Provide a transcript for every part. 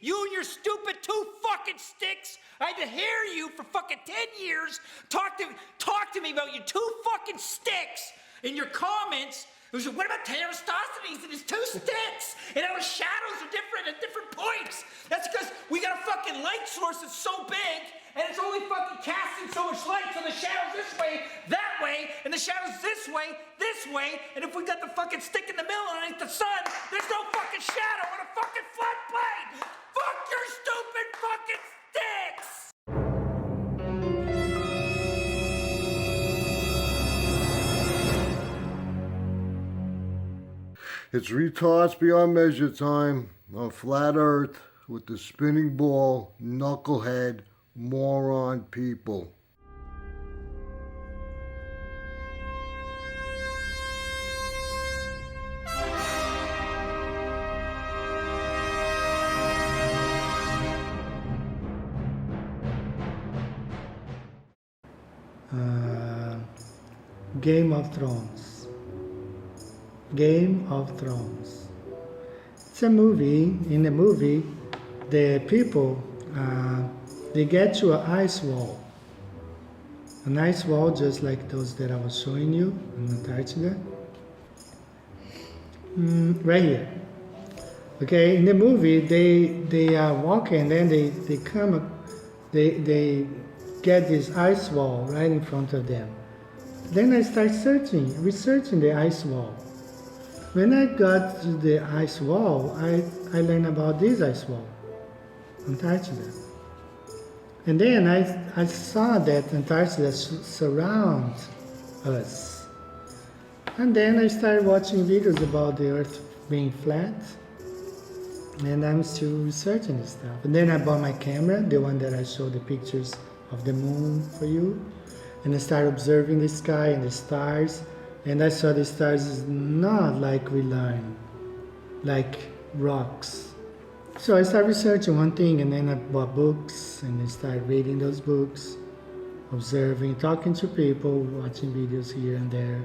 You and your stupid 2 fucking sticks. I had to hear you for fucking 10 years talk to me about your 2 fucking sticks in your comments. It was, what about Terastosthenes and his 2 sticks? And how the shadows are different at different points. That's because we got a fucking light source that's so big, and it's only fucking casting so much light, so the shadow's this way, that way, and the shadow's this way, and if we got the fucking stick in the middle underneath the sun, there's no fucking shadow on a fucking flat plane! Fuck your stupid fucking sticks! It's Retards Beyond Measure time on Flat Earth with the spinning ball, knucklehead, moron people. Game of Thrones. Game of Thrones. It's a movie. In the movie, the people they get to an ice wall. An ice wall just like those that I was showing you in Antarctica. Right here. Okay, in the movie they are walking, then they come up, they get this ice wall right in front of them. Then I start researching the ice wall. When I got to the ice wall, I learned about this ice wall, Antarctica. And then I saw that Antarctica surrounds us. And then I started watching videos about the Earth being flat. And I'm still researching this stuff. And then I bought my camera, the one that I showed the pictures of the moon for you. And I started observing the sky and the stars. And I saw the stars is not like we learn, like rocks. So I started researching one thing, and then I bought books, and I started reading those books, observing, talking to people, watching videos here and there.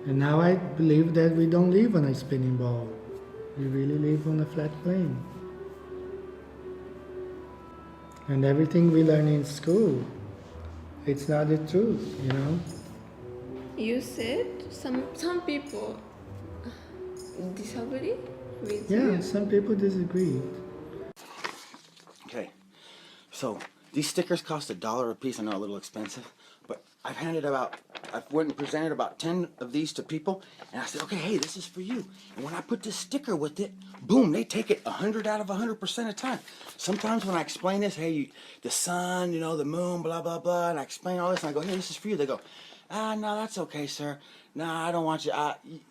And now I believe that we don't live on a spinning ball. We really live on a flat plane. And everything we learn in school, it's not the truth, you know? You said some people disagree with Yeah, you. some people disagree. Okay, so these stickers cost $1 a piece. I know a little expensive, but I went and presented about 10 of these to people, and I said, okay, hey, this is for you. And when I put this sticker with it, boom, they take it 100 out of 100% of the time. Sometimes when I explain this, hey, the sun, you know, the moon, blah, blah, blah, and I explain all this, and I go, hey, this is for you. They go, no, that's okay, sir. No, I don't want you.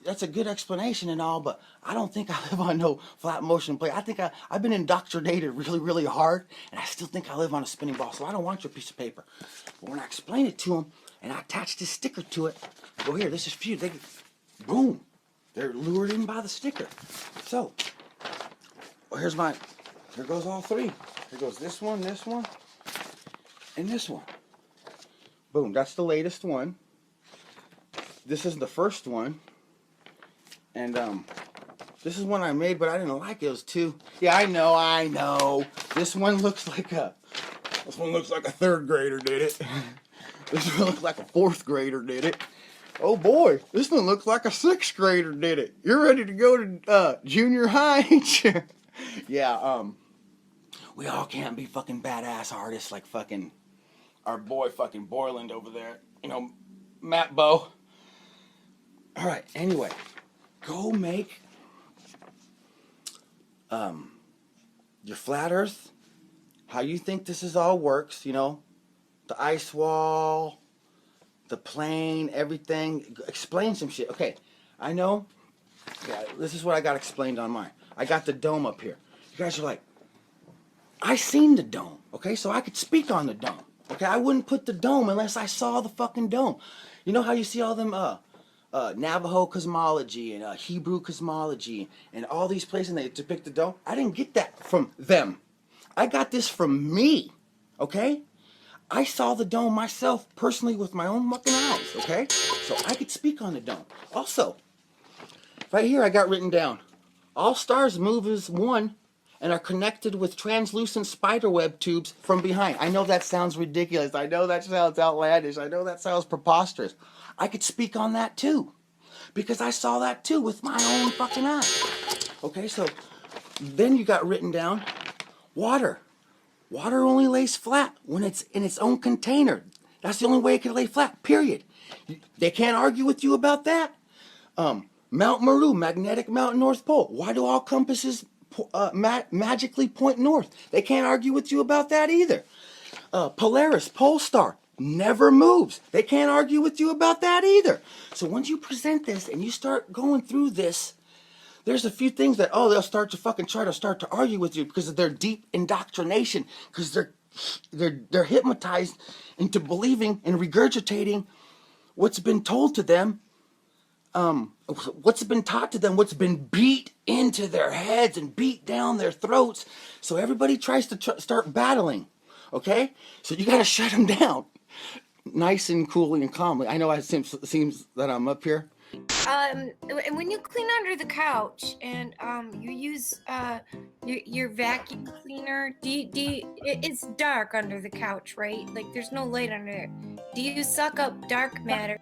That's a good explanation and all, but I don't think I live on no flat motion plate. I think I've been indoctrinated really, really hard, and I still think I live on a spinning ball, so I don't want your piece of paper. But when I explain it to them, and I attach this sticker to it, I go, here, this is for you. They, boom, they're lured in by the sticker. So, well, here goes all 3. Here goes this one, and this one. Boom, that's the latest one. This is the first one, and this is one I made, but I didn't like it. It was too. Yeah, I know. This one looks like a 3rd grader did it. This one looks like a 4th grader did it. Oh boy, this one looks like a 6th grader did it. You're ready to go to junior high, ain't you? Yeah. We all can't be fucking badass artists like fucking our boy fucking Borland over there. You know, Matt Bow. Alright, anyway, go make your flat earth, how you think this is all works, you know, the ice wall, the plane, everything, explain some shit. Okay, I know, yeah, this is what I got explained on mine. I got the dome up here. You guys are like, I seen the dome, okay, so I could speak on the dome. Okay, I wouldn't put the dome unless I saw the fucking dome. You know how you see all them, Navajo cosmology and Hebrew cosmology and all these places and they depict the dome? I didn't get that from them. I got this from me, okay? I saw the dome myself personally with my own fucking eyes, okay? So I could speak on the dome. Also, right here I got written down, all stars move as one and are connected with translucent spiderweb tubes from behind. I know that sounds ridiculous. I know that sounds outlandish. I know that sounds preposterous. I could speak on that too, because I saw that too with my own fucking eyes. Okay, so then you got written down water. Water only lays flat when it's in its own container. That's the only way it can lay flat, period. They can't argue with you about that. Mount Meru, magnetic mountain, North Pole. Why do all compasses magically point north? They can't argue with you about that either. Polaris, pole star, never moves. They can't argue with you about that either. So once you present this and you start going through this, there's a few things that, they'll start to fucking try to start to argue with you because of their deep indoctrination, because they're hypnotized into believing and regurgitating what's been told to them, what's been taught to them, what's been beat into their heads and beat down their throats. So everybody tries to start battling, okay? So you got to shut them down nice and coolly and calmly. I know it seems that I'm up here. When you clean under the couch and you use your vacuum cleaner, it's dark under the couch, right? Like there's no light under there. Do you suck up dark matter?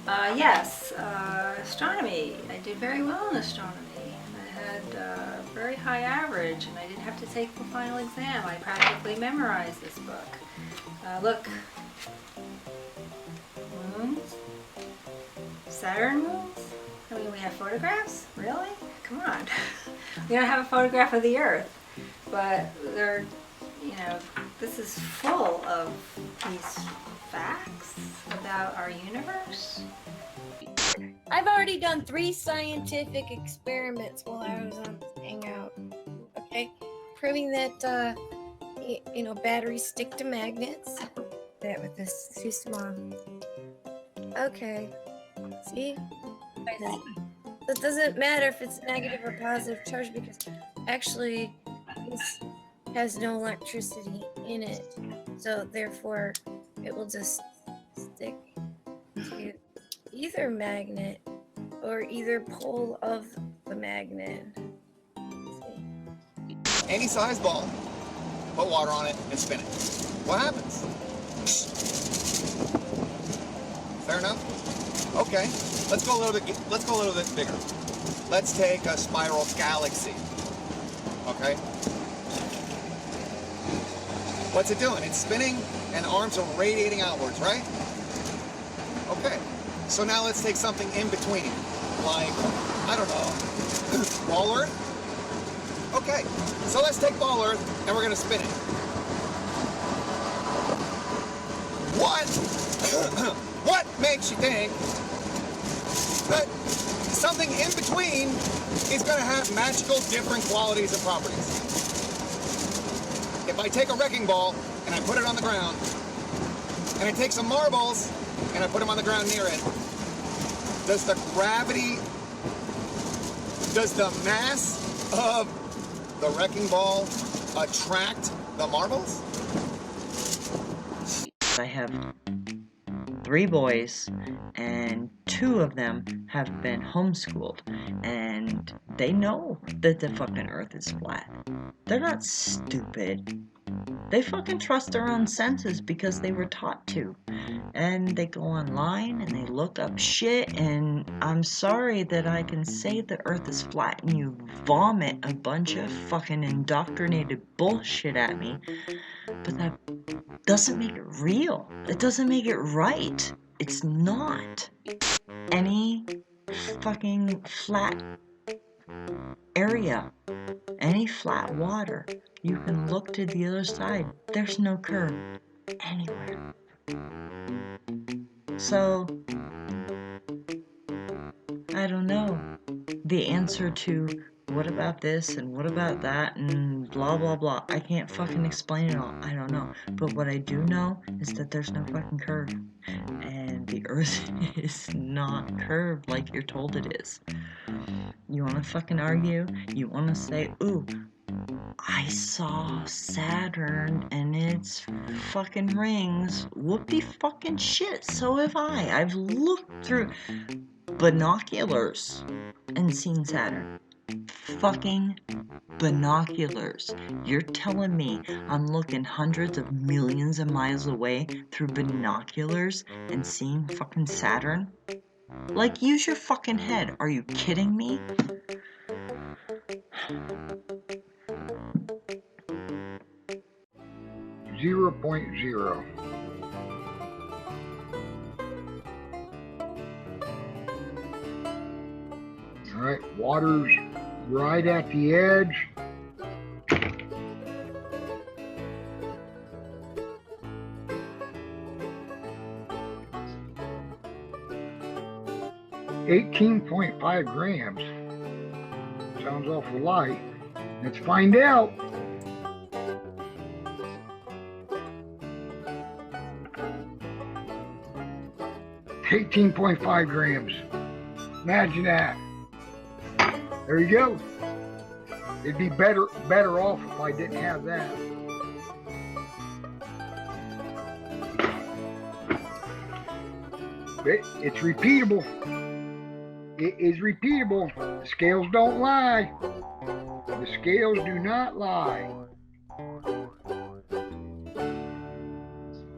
Yes, astronomy. I did very well in astronomy. I had a very high average and I didn't have to take the final exam. I practically memorized this book. Look. Moons. Saturn moons? I mean, we have photographs? Really? Come on. We don't have a photograph of the Earth, but they're, this is full of these facts about our universe. I've already done 3 scientific experiments while I was on this hangout. Okay? Proving that, batteries stick to magnets. That with this system. Okay. See? It doesn't matter if it's negative or positive charge because actually this has no electricity in it. So therefore it will just stick to either magnet or either pole of the magnet. Any size ball, put water on it and spin it. What happens? Fair enough? Okay, let's go a little bit bigger. Let's take a spiral galaxy. Okay? What's it doing? It's spinning and the arms are radiating outwards, right? Okay. So now let's take something in between. Like, I don't know, ball Earth? Okay, so let's take ball Earth and we're gonna spin it. What? What makes you think that something in between is going to have magical different qualities and properties? If I take a wrecking ball and I put it on the ground, and I take some marbles and I put them on the ground near it, does the mass of the wrecking ball attract the marbles? I have 3 boys and 2 of them have been homeschooled and they know that the fucking earth is flat. They're not stupid. They fucking trust their own senses because they were taught to. And they go online and they look up shit, and I'm sorry that I can say the earth is flat and you vomit a bunch of fucking indoctrinated bullshit at me, but that doesn't make it real. It doesn't make it right. It's not. Any fucking flat area, any flat water, you can look to the other side. There's no curve anywhere. So, I don't know. The answer to what about this and what about that and blah blah blah, I can't fucking explain it all. I don't know. But what I do know is that there's no fucking curve. And the earth is not curved like you're told it is. You wanna fucking argue? You wanna say, ooh, I saw Saturn and its fucking rings. Whoopie fucking shit, so have I. I've looked through binoculars and seen Saturn. Fucking binoculars. You're telling me I'm looking hundreds of millions of miles away through binoculars and seeing fucking Saturn? Like, use your fucking head. Are you kidding me? 0.0. All right, water's right at the edge. $18.5 grams. Sounds awful light. Let's find out. $18.5 grams. Imagine that. There you go. It'd be better off if I didn't have that. But it's repeatable. It is repeatable. The scales don't lie. The scales do not lie.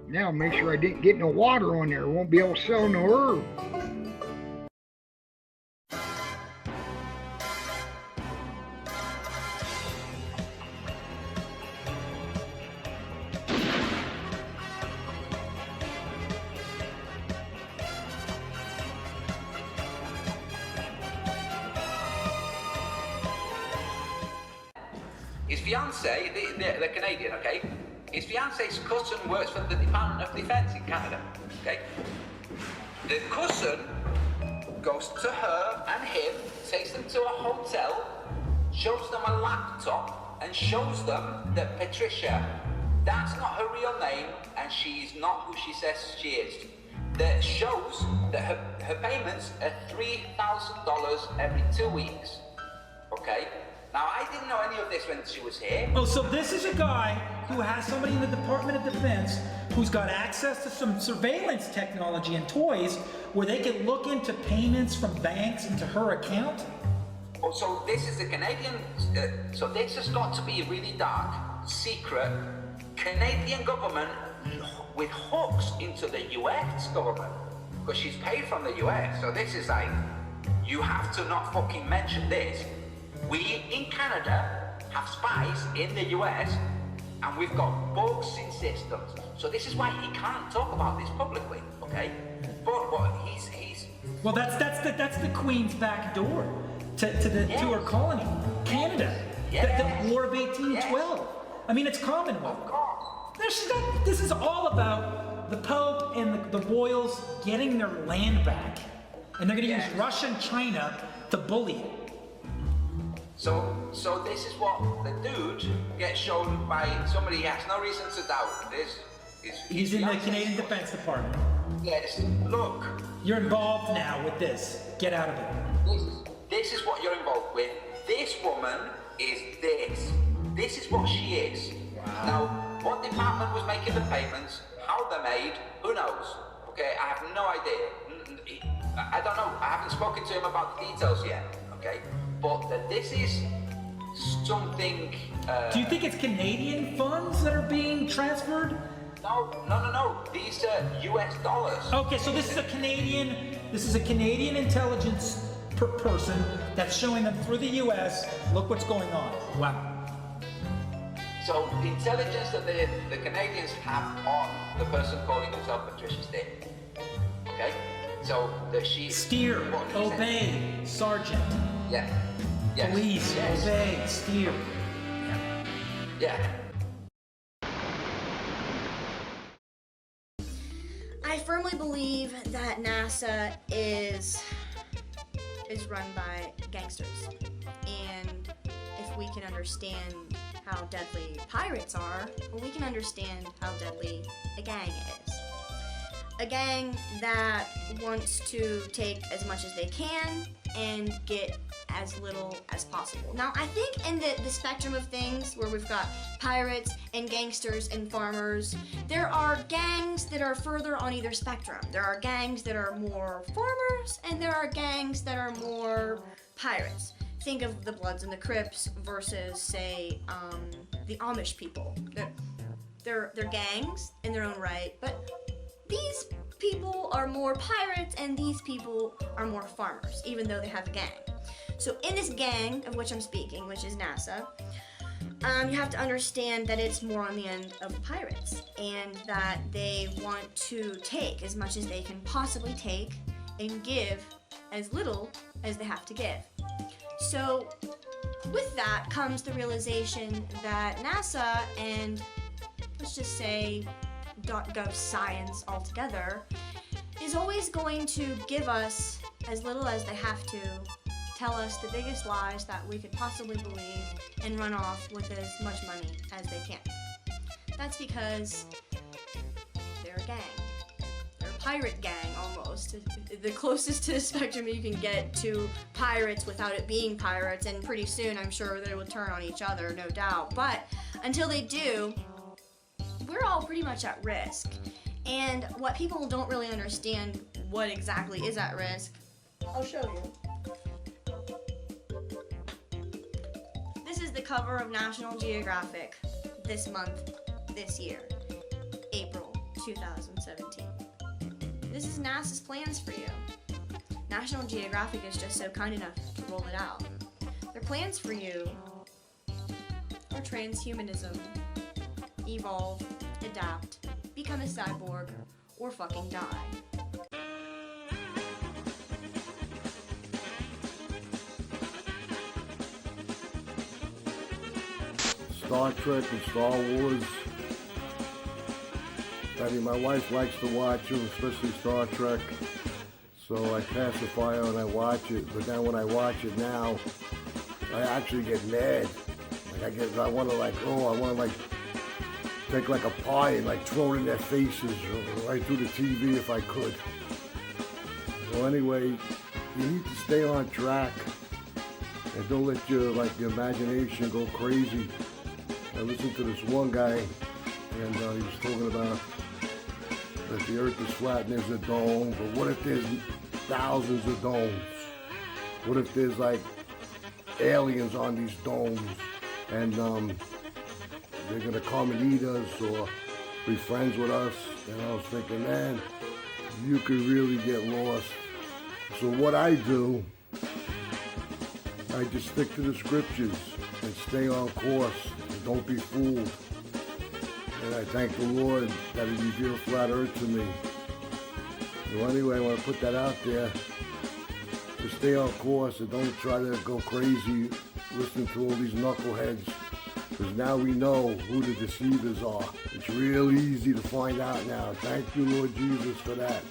Now make sure I didn't get no water on there. I won't be able to sell no herb. His fiancée, the Canadian, okay? His fiancée's cousin works for the Department of Defense in Canada, okay? The cousin goes to her and him, takes them to a hotel, shows them a laptop, and shows them that Patricia, that's not her real name, and she's not who she says she is. That shows that her payments are $3,000 every 2 weeks, okay? Now, I didn't know any of this when she was here. Oh, so this is a guy who has somebody in the Department of Defense who's got access to some surveillance technology and toys where they can look into payments from banks into her account? Oh, so this is the Canadian, so this has got to be really dark, secret, Canadian government with hooks into the US government. Because she's paid from the US, so this is like, you have to not fucking mention this. We in Canada have spies in the US and we've got bugs in systems. So this is why he can't talk about this publicly, okay? But he's Well, that's the Queen's back door to her colony, Canada. The War of 1812. Yes. I mean, it's Commonwealth. This is all about the Pope and the royals getting their land back. And they're gonna use Russia and China to bully it. So this is what the dude gets shown by somebody he has no reason to doubt. He's in the Canadian Defense Department. Yes, look. You're involved now with this. Get out of it. This is what you're involved with. This woman is this. This is what she is. Wow. Now, what department was making the payments, how they're made, who knows? Okay, I have no idea. I don't know. I haven't spoken to him about the details yet. Okay. But that this is something... Do you think it's Canadian funds that are being transferred? No. These are US dollars. Okay, so this is a Canadian intelligence person that's showing them through the US, look what's going on. Wow. So the intelligence that the Canadians have on the person calling himself Patricia Steer. Okay? So that she... Steer, obey, sergeant. Yeah. Yes. Police, obey, steer. Yeah. I firmly believe that NASA is run by gangsters. And if we can understand how deadly pirates are, well, we can understand how deadly a gang is. A gang that wants to take as much as they can and get as little as possible. Now, I think in the spectrum of things where we've got pirates and gangsters and farmers, there are gangs that are further on either spectrum. There are gangs that are more farmers and there are gangs that are more pirates. think of the Bloods and the Crips versus, say, the Amish people. They're gangs in their own right, but these people are more pirates and these people are more farmers, even though they have a gang. So in this gang of which I'm speaking, which is NASA, you have to understand that it's more on the end of pirates, and that they want to take as much as they can possibly take and give as little as they have to give. So with that comes the realization that NASA and, let's just say, .gov science altogether is always going to give us as little as they have to, tell us the biggest lies that we could possibly believe, and run off with as much money as they can. That's because they're a gang. They're a pirate gang, almost. The closest to the spectrum you can get to pirates without it being pirates, and pretty soon I'm sure they will turn on each other, no doubt. But until they do, we're all pretty much at risk. And what people don't really understand what exactly is at risk, I'll show you. This is the cover of National Geographic this month, this year, April 2017. This is NASA's plans for you. National Geographic is just so kind enough to roll it out. Their plans for you are transhumanism, evolve, adapt, become a cyborg, or fucking die. Star Trek and Star Wars. I mean, my wife likes to watch them, especially Star Trek. So I pacify her and I watch it. But then when I watch it now, I actually get mad. Like I want to take like a pie and like throw it in their faces right through the TV if I could. Well, anyway, you need to stay on track and don't let your imagination go crazy. I listened to this one guy, and he was talking about that the Earth is flat and there's a dome, but what if there's thousands of domes? What if there's like aliens on these domes, and they're gonna come and eat us or be friends with us? And I was thinking, man, you could really get lost. So what I do, I just stick to the scriptures and stay on course. Don't be fooled. And I thank the Lord that He revealed flat Earth to me. So anyway, I want to put that out there. To stay on course and don't try to go crazy listening to all these knuckleheads. Because now we know who the deceivers are. It's real easy to find out now. Thank you, Lord Jesus, for that.